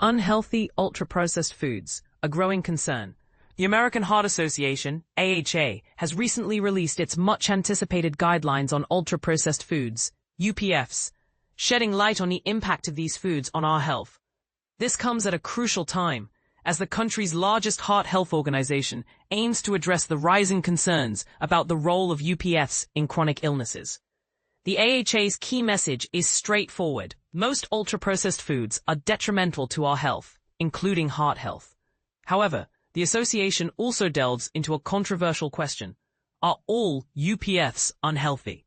Unhealthy, ultra-processed foods, a growing concern. The American Heart Association, AHA, has recently released its much-anticipated guidelines on ultra-processed foods, UPFs, shedding light on the impact of these foods on our health. This comes at a crucial time, as the country's largest heart health organization aims to address the rising concerns about the role of UPFs in chronic illnesses. The AHA's key message is straightforward. Most ultra-processed foods are detrimental to our health, including heart health. However, the association also delves into a controversial question. Are all UPFs unhealthy?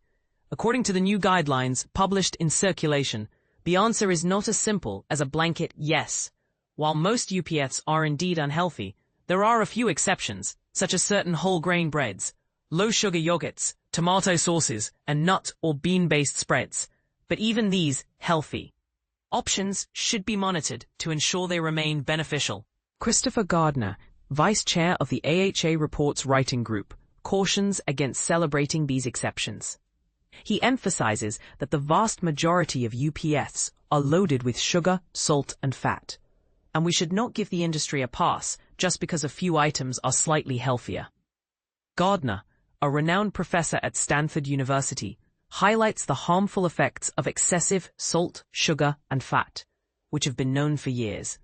According to the new guidelines published in Circulation, the answer is not as simple as a blanket yes. While most UPFs are indeed unhealthy, there are a few exceptions, such as certain whole grain breads, low-sugar yogurts, tomato sauces, and nut or bean-based spreads. But even these healthy options should be monitored to ensure they remain beneficial. Christopher Gardner, Vice Chair of the AHA Reports Writing Group, cautions against celebrating these exceptions. He emphasizes that the vast majority of UPFs are loaded with sugar, salt, and fat, and we should not give the industry a pass just because a few items are slightly healthier. Gardner, a renowned professor at Stanford University, highlights the harmful effects of excessive salt, sugar, and fat, which have been known for years.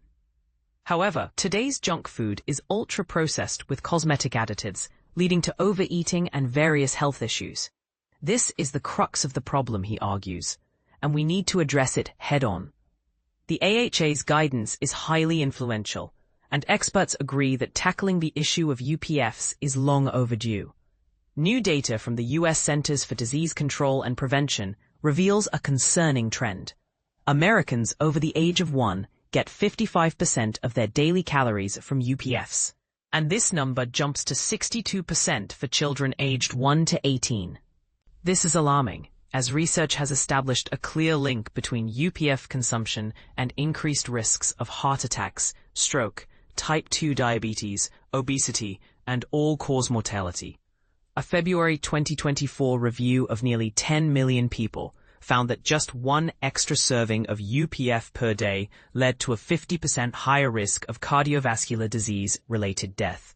However, today's junk food is ultra-processed with cosmetic additives, leading to overeating and various health issues. This is the crux of the problem, he argues, and we need to address it head-on. The AHA's guidance is highly influential, and experts agree that tackling the issue of UPFs is long overdue. New data from the U.S. Centers for Disease Control and Prevention reveals a concerning trend. Americans over the age of 1 get 55% of their daily calories from UPFs, and this number jumps to 62% for children aged 1 to 18. This is alarming, as research has established a clear link between UPF consumption and increased risks of heart attacks, stroke, type 2 diabetes, obesity, and all-cause mortality. A February 2024 review of nearly 10 million people found that just one extra serving of UPF per day led to a 50% higher risk of cardiovascular disease-related death.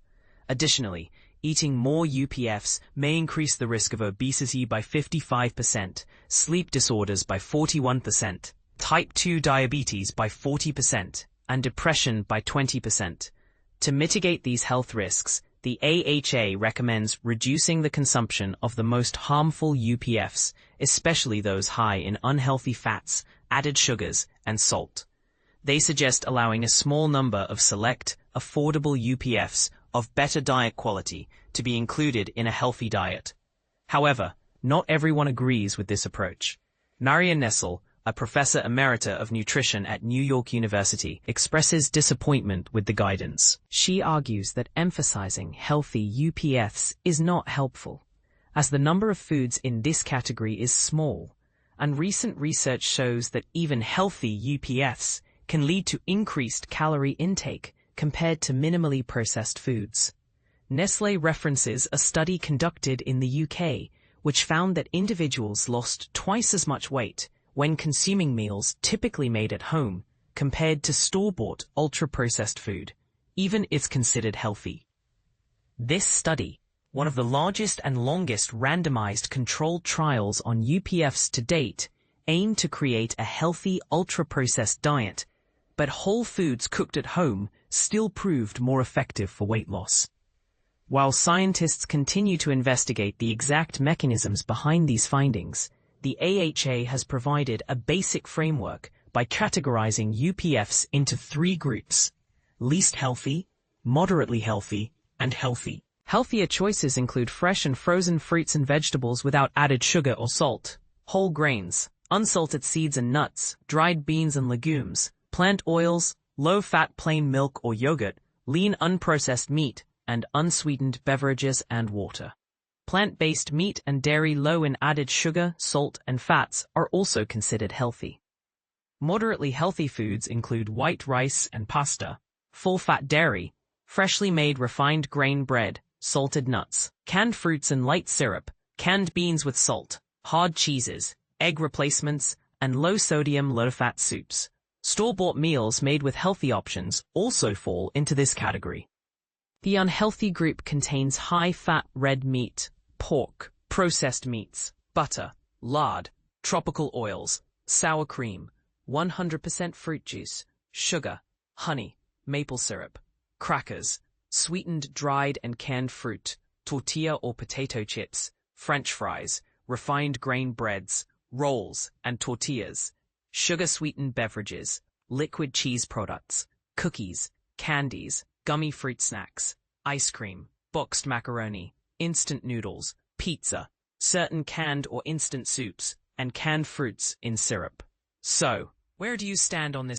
Additionally, eating more UPFs may increase the risk of obesity by 55%, sleep disorders by 41%, type 2 diabetes by 40%, and depression by 20%. To mitigate these health risks, the AHA recommends reducing the consumption of the most harmful UPFs, especially those high in unhealthy fats, added sugars, and salt. They suggest allowing a small number of select, affordable UPFs of better diet quality to be included in a healthy diet. However, not everyone agrees with this approach. Naria Nessel, a professor emerita of nutrition at New York University, expresses disappointment with the guidance. She argues that emphasizing healthy UPFs is not helpful, as the number of foods in this category is small, and recent research shows that even healthy UPFs can lead to increased calorie intake compared to minimally processed foods. Nestlé references a study conducted in the UK, which found that individuals lost twice as much weight when consuming meals typically made at home compared to store-bought ultra-processed food, even if considered healthy. This study, one of the largest and longest randomized controlled trials on UPFs to date, aimed to create a healthy ultra-processed diet, but whole foods cooked at home still proved more effective for weight loss. While scientists continue to investigate the exact mechanisms behind these findings, the AHA has provided a basic framework by categorizing UPFs into 3 groups: least healthy, moderately healthy, and healthy. Healthier choices include fresh and frozen fruits and vegetables without added sugar or salt, whole grains, unsalted seeds and nuts, dried beans and legumes, plant oils, low-fat plain milk or yogurt, lean unprocessed meat, and unsweetened beverages and water. Plant-based meat and dairy low in added sugar, salt, and fats are also considered healthy. Moderately healthy foods include white rice and pasta, full-fat dairy, freshly made refined grain bread, salted nuts, canned fruits and light syrup, canned beans with salt, hard cheeses, egg replacements, and low-sodium, low-fat soups. Store-bought meals made with healthy options also fall into this category. The unhealthy group contains high-fat red meat, pork, processed meats, butter, lard, tropical oils, sour cream, 100% fruit juice, sugar, honey, maple syrup, crackers, sweetened dried and canned fruit, tortilla or potato chips, French fries, refined grain breads, rolls, and tortillas, sugar-sweetened beverages, liquid cheese products, cookies, candies, gummy fruit snacks, ice cream, boxed macaroni, instant noodles, pizza, certain canned or instant soups, and canned fruits in syrup. So, where do you stand on this?